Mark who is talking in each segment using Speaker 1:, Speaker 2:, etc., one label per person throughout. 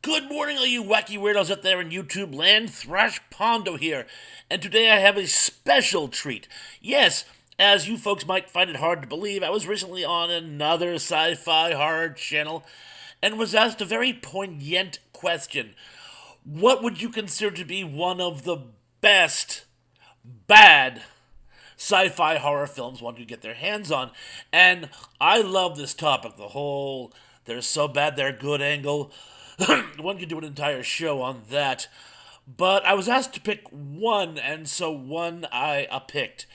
Speaker 1: Good morning, all you wacky weirdos out there in YouTube land. Thrash Pondo here, and today I have a special treat. Yes, as you folks might find it hard to believe, I was recently on another sci-fi horror channel and was asked a very poignant question. What would you consider to be one of the best bad sci-fi horror films one could get their hands on? And I love this topic, the whole they're so bad they're good angle. One could do an entire show on that. But I was asked to pick one, and so one I picked.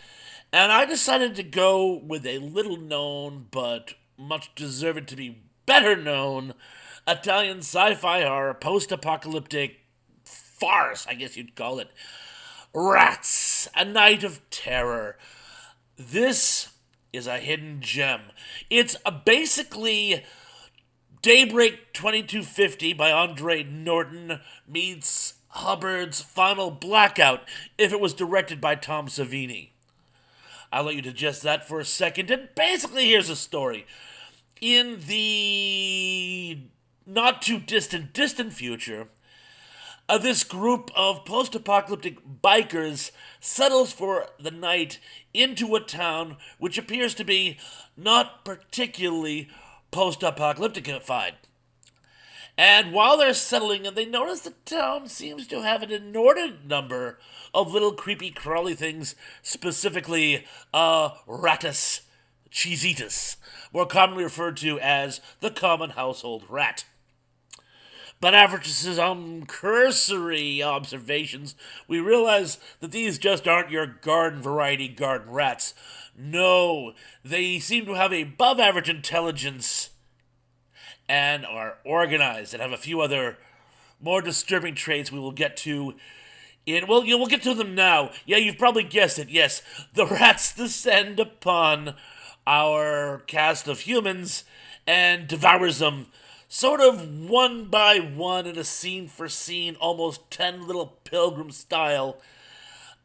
Speaker 1: And I decided to go with a little known, but much deserved to be better known, Italian sci-fi horror post-apocalyptic farce, I guess you'd call it. Rats, A Night of Terror. This is a hidden gem. It's basically Daybreak 2250 by Andre Norton meets Hubbard's Final Blackout if it was directed by Tom Savini. I'll let you digest that for a second, and basically here's the story. In the not too distant future, this group of post-apocalyptic bikers settles for the night into a town which appears to be not particularly post-apocalypticified. And while they're settling in, they notice the town seems to have an inordinate number of little creepy crawly things, specifically Rattus cheesitus, more commonly referred to as the common household rat. But after some cursory observations, we realize that these just aren't your garden variety garden rats. No, they seem to have above average intelligence and are organized and have a few other more disturbing traits we will get to we'll get to them now. Yeah, you've probably guessed it. Yes, the rats descend upon our cast of humans and devours them sort of one by one in a scene for scene, almost 10 Little Pilgrim style,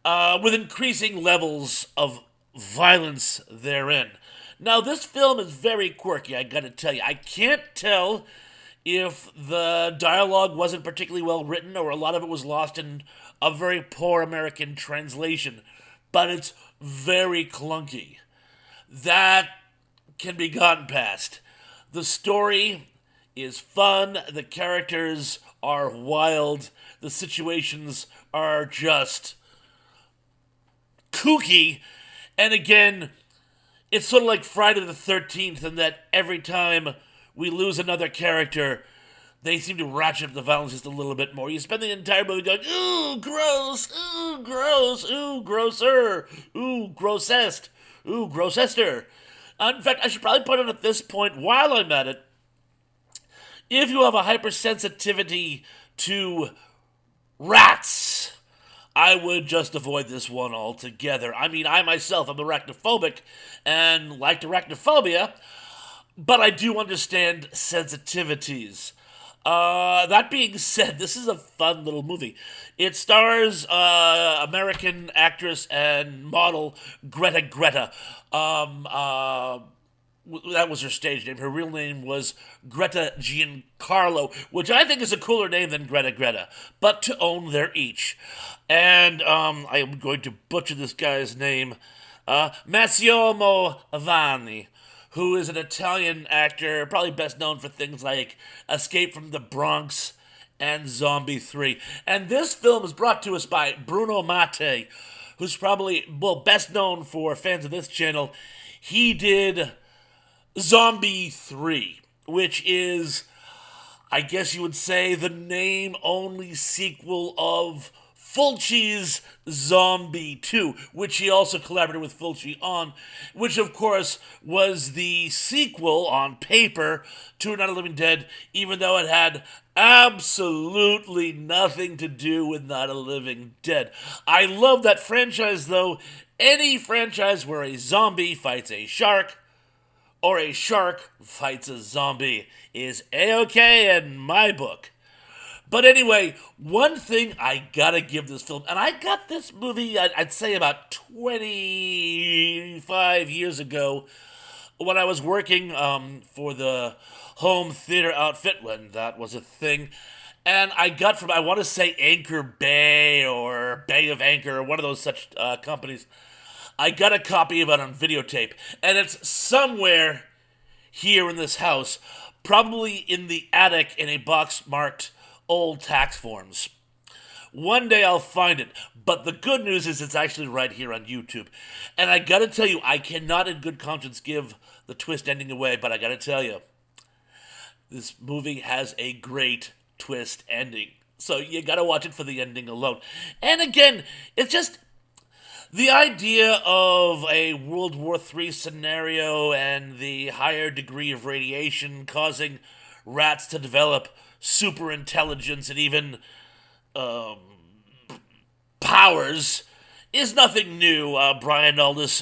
Speaker 1: with increasing levels of violence therein. Now, this film is very quirky, I gotta tell you. I can't tell if the dialogue wasn't particularly well written or a lot of it was lost in a very poor American translation, but it's very clunky. That can be gotten past. The story is fun, the characters are wild, the situations are just kooky, and again, it's sort of like Friday the 13th in that every time we lose another character, they seem to ratchet up the violence just a little bit more. You spend the entire movie going, ooh, gross, ooh, gross, ooh, grosser, ooh, grossest, ooh, grossester. In fact, I should probably point out at this point, while I'm at it, if you have a hypersensitivity to rats, I would just avoid this one altogether. I mean, I myself am arachnophobic and like arachnophobia, but I do understand sensitivities. That being said, this is a fun little movie. It stars American actress and model Gretta. That was her stage name. Her real name was Gretta Giancarlo, which I think is a cooler name than Gretta. But to own their each. And I am going to butcher this guy's name. Massimo Vanni, who is an Italian actor, probably best known for things like Escape from the Bronx and Zombie 3. And this film is brought to us by Bruno Mattei, who's probably, best known for fans of this channel. He did Zombie 3, which is, I guess you would say, the name-only sequel of Fulci's Zombie 2, which he also collaborated with Fulci on, which of course was the sequel on paper to Night of the Living Dead, even though it had absolutely nothing to do with Night of the Living Dead. I love that franchise, though. Any franchise where a zombie fights a shark, or a shark fights a zombie, is A-okay in my book. But anyway, one thing I gotta give this film, and I got this movie, I'd say about 25 years ago, when I was working for the home theater outfit, when that was a thing, And I got from, I want to say Anchor Bay or Bay of Anchor, or one of those such companies. I got a copy of it on videotape, and it's somewhere here in this house, probably in the attic in a box marked old tax forms. One day I'll find it, but the good news is it's actually right here on YouTube. And I gotta tell you, I cannot in good conscience give the twist ending away, but I gotta tell you, this movie has a great twist ending. So you gotta watch it for the ending alone. And again, it's just the idea of a World War III scenario and the higher degree of radiation causing rats to develop super intelligence and even powers is nothing new. Brian Aldiss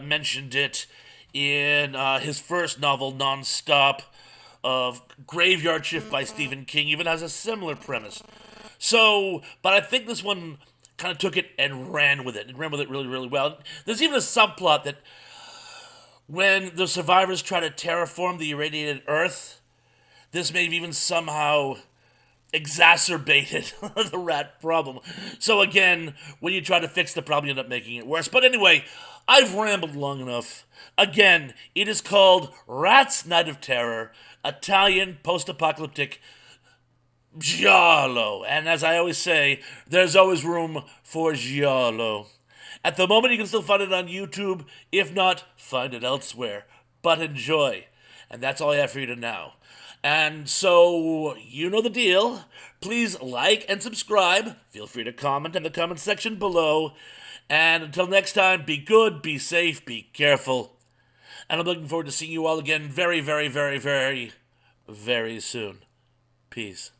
Speaker 1: mentioned it in his first novel, Nonstop, of Graveyard Shift by Stephen King, even has a similar premise. So, but I think this one kind of took it and ran with it. It ran with it really, really well. There's even a subplot that when the survivors try to terraform the irradiated Earth, this may have even somehow exacerbated the rat problem. So again, when you try to fix the problem, you end up making it worse. But anyway, I've rambled long enough. Again, it is called Rat's Night of Terror, Italian post-apocalyptic giallo. And as I always say, there's always room for giallo. At the moment, you can still find it on YouTube. If not, find it elsewhere. But enjoy. And that's all I have for you to now. And so, you know the deal. Please like and subscribe. Feel free to comment in the comment section below. And until next time, be good, be safe, be careful. And I'm looking forward to seeing you all again very, very, very, very, very soon. Peace.